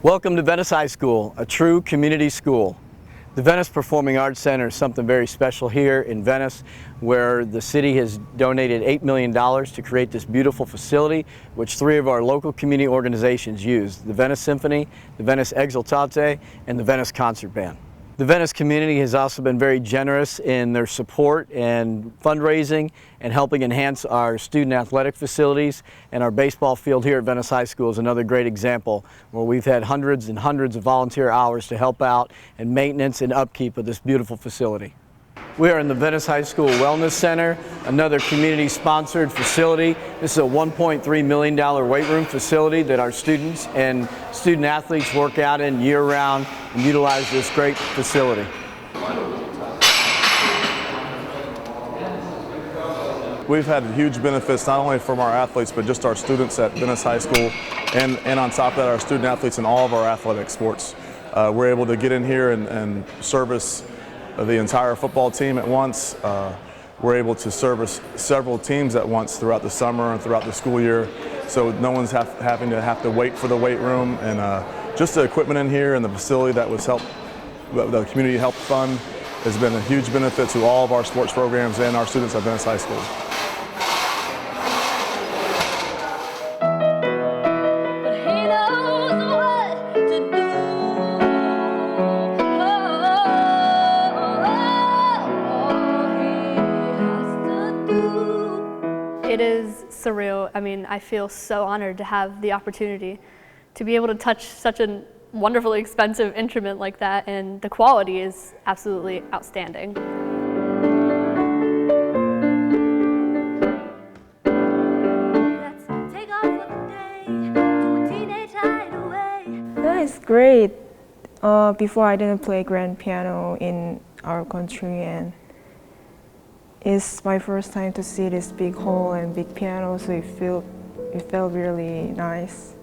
Welcome to Venice High School, a true community school. The Venice Performing Arts Center is something very special here in Venice, where the city has donated $8 million to create this beautiful facility, which 3 of our local community organizations use: the Venice Symphony, the Venice Exultate, and the Venice Concert Band. The Venice community has also been very generous in their support and fundraising and helping enhance our student athletic facilities, and our baseball field here at Venice High School is another great example where we've had hundreds and hundreds of volunteer hours to help out in maintenance and upkeep of this beautiful facility. We are in the Venice High School Wellness Center, another community-sponsored facility. This is a $1.3 million weight room facility that our students and student athletes work out in year-round and utilize this great facility. We've had huge benefits not only from our athletes, but just our students at Venice High School, and on top of that, our student athletes in all of our athletic sports. We're able to get in here and service the entire football team at once. We're able to service several teams at once throughout the summer and throughout the school year, so no one's having to wait for the weight room. And just the equipment in here and the facility that the community helped fund has been a huge benefit to all of our sports programs and our students at Venice High School. It is surreal. I mean, I feel so honored to have the opportunity to be able to touch such a wonderfully expensive instrument like that, and the quality is absolutely outstanding. It's great. Before I didn't play grand piano in our country, and it's my first time to see this big hall and big piano, so it felt really nice.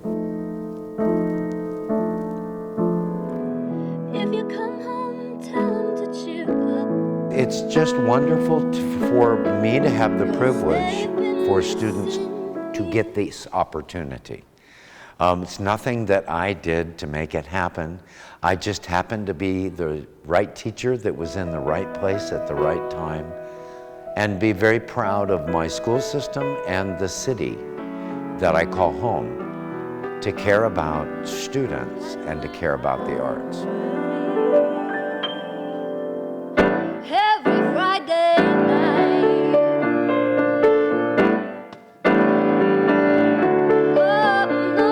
If you come home, tell them to cheer up. It's just wonderful for me to have the privilege for students to get this opportunity. It's nothing that I did to make it happen. I just happened to be the right teacher that was in the right place at the right time, and be very proud of my school system and the city that I call home, to care about students and to care about the arts. Every Friday night. Oh, no.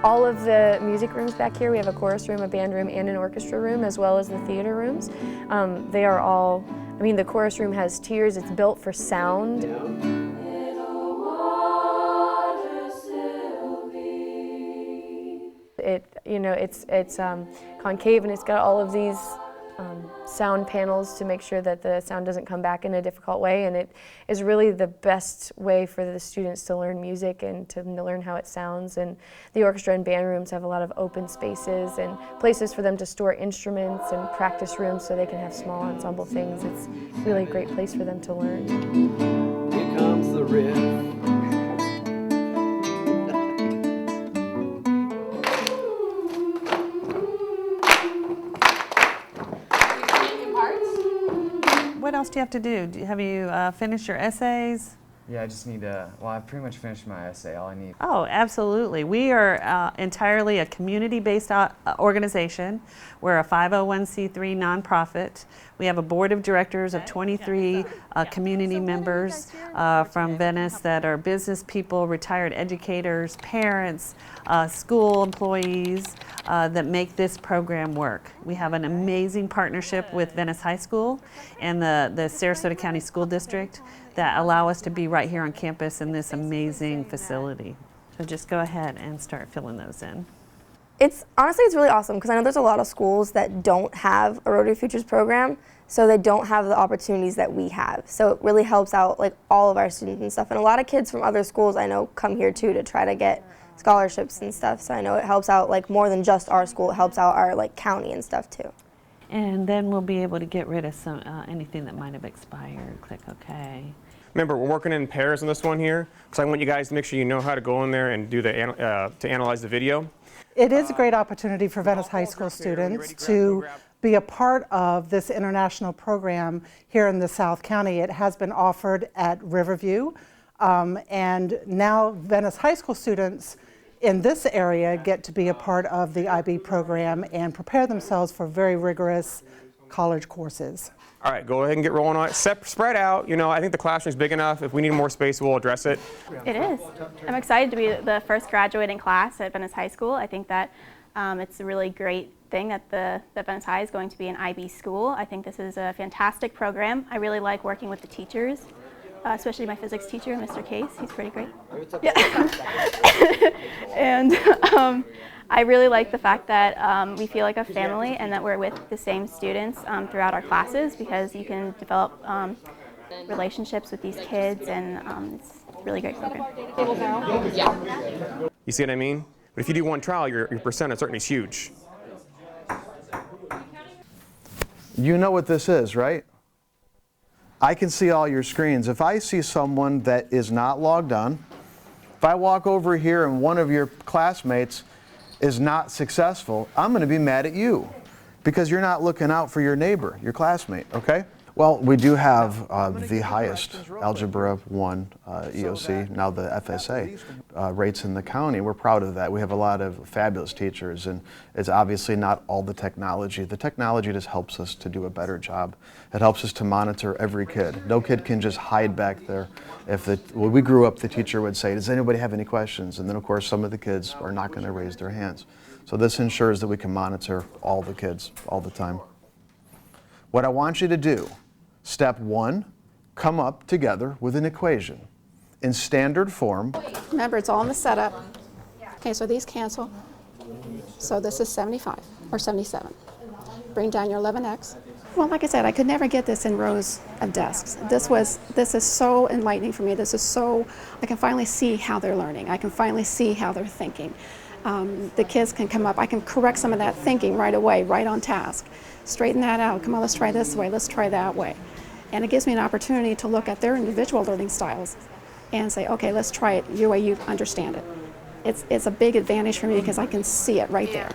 All of the music rooms back here, we have a chorus room, a band room, and an orchestra room, as well as the theater rooms. They are all, I mean, the chorus room has tiers. It's built for sound. It's concave, and it's got all of these sound panels to make sure that the sound doesn't come back in a difficult way, and it is really the best way for the students to learn music and to learn how it sounds. And the orchestra and band rooms have a lot of open spaces and places for them to store instruments, and practice rooms so they can have small ensemble things. It's really a great place for them to learn. Here comes the riff. What else do you have to do? Have you finished your essays? Yeah, I just need to, well, I've pretty much finished my essay. All I need. Oh, absolutely. We are entirely a community-based organization. We're a 501c3 nonprofit. We have a board of directors of 23 community members from Venice that are business people, retired educators, parents, school employees that make this program work. We have an amazing partnership with Venice High School and the Sarasota County School District that allow us to be right here on campus in this amazing facility. So just go ahead and start filling those in. Honestly, it's really awesome, because I know there's a lot of schools that don't have a Rotary Futures program, so they don't have the opportunities that we have. So it really helps out like all of our students and stuff. And a lot of kids from other schools I know come here too to try to get scholarships and stuff. So I know it helps out like more than just our school. It helps out our like county and stuff too. And then we'll be able to get rid of some anything that might have expired. Click OK. Remember, we're working in pairs on this one here, so I want you guys to make sure you know how to go in there and do the to analyze the video. It is a great opportunity for Venice High School students to be a part of this international program here in the South County. It has been offered at Riverview, and now Venice High School students in this area get to be a part of the IB program and prepare themselves for very rigorous college courses. All right, go ahead and get rolling on it. Spread out. You know, I think the classroom's big enough. If we need more space, we'll address it. It is. I'm excited to be the first graduating class at Venice High School. I think that it's a really great thing that that Venice High is going to be an IB school. I think this is a fantastic program. I really like working with the teachers, especially my physics teacher, Mr. Case. He's pretty great. Yeah. And I really like the fact that we feel like a family and that we're with the same students throughout our classes, because you can develop relationships with these kids, and it's a really great program. You see what I mean? But if you do one trial, your percent certainly is huge. You know what this is, right? I can see all your screens. If I see someone that is not logged on, if I walk over here and one of your classmates is not successful, I'm going to be mad at you because you're not looking out for your neighbor, your classmate, okay? Well, we do have the highest Algebra 1 EOC, now the FSA, rates in the county. We're proud of that. We have a lot of fabulous teachers, and it's obviously not all the technology. The technology just helps us to do a better job. It helps us to monitor every kid. No kid can just hide back there. When we grew up, the teacher would say, does anybody have any questions? And then, of course, some of the kids are not going to raise their hands. So this ensures that we can monitor all the kids all the time. What I want you to do, step 1, come up together with an equation in standard form. Remember, it's all in the setup. Okay, so these cancel. So this is 75 or 77. Bring down your 11x. Well, like I said, I could never get this in rows of desks. This is so enlightening for me. This is so, I can finally see how they're learning. I can finally see how they're thinking. The kids can come up. I can correct some of that thinking right away, right on task. Straighten that out. Come on, let's try this way. Let's try that way. And it gives me an opportunity to look at their individual learning styles and say, okay, let's try it your way you understand it. It's a big advantage for me because I can see it right there.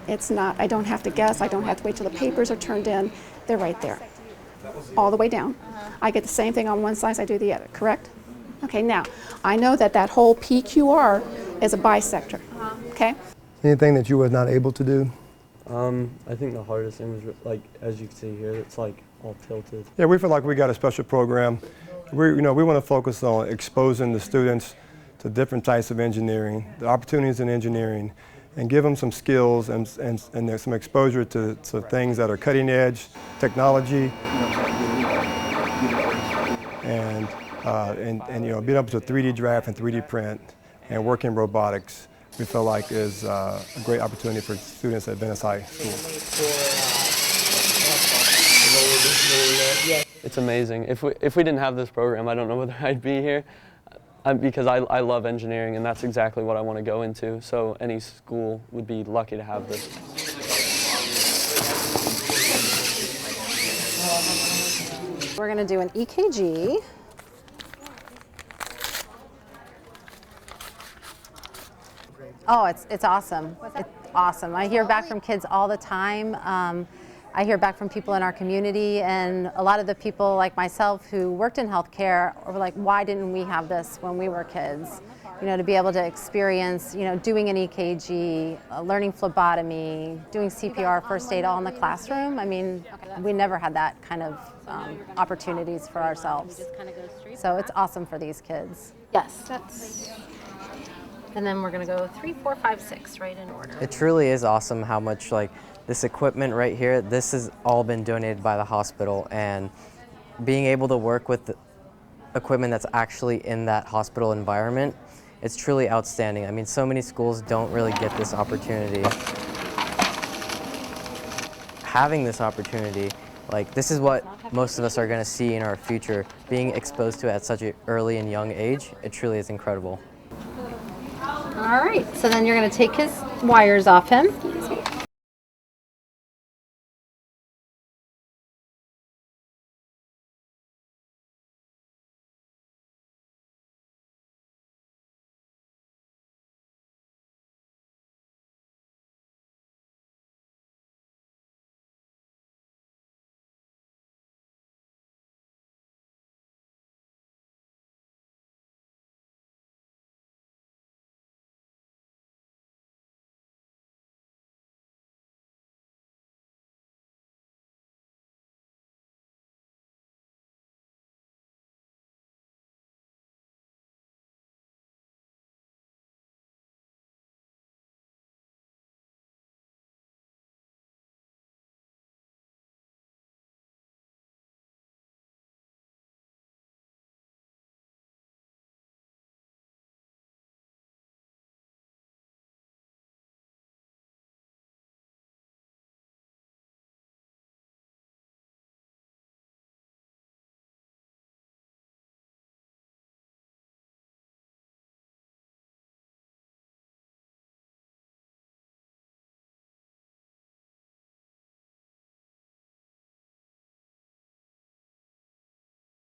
It's not, I don't have to guess. I don't have to wait till the papers are turned in. They're right there, all the way down. I get the same thing on one side as I do the other, correct? Okay, now, I know that that whole PQR is a bisector, okay? Anything that you were not able to do? I think the hardest thing was, like, as you can see here, it's like all tilted. Yeah, we feel like we got a special program. We want to focus on exposing the students to different types of engineering, the opportunities in engineering, and give them some skills and there's some exposure to things that are cutting edge technology, and being able to 3D draft and 3D print and work in robotics. We feel like is a great opportunity for students at Venice High School. It's amazing. If we didn't have this program, I don't know whether I'd be here, because I love engineering, and that's exactly what I want to go into. So any school would be lucky to have this. We're going to do an EKG. Oh, it's awesome. It's awesome. I hear back from kids all the time. I hear back from people in our community, and a lot of the people like myself who worked in healthcare were like, why didn't we have this when we were kids? You know, to be able to experience, doing an EKG, learning phlebotomy, doing CPR, first aid all in the classroom. I mean, we never had that kind of opportunities for ourselves. So it's awesome for these kids. Yes. And then we're going to go 3, 4, 5, 6, right in order. It truly is awesome how much, like, this equipment right here, this has all been donated by the hospital, and being able to work with the equipment that's actually in that hospital environment, it's truly outstanding. I mean, so many schools don't really get this opportunity. Having this opportunity, like, this is what most of us are going to see in our future. Being exposed to it at such an early and young age, it truly is incredible. All right, so then you're going to take his wires off him.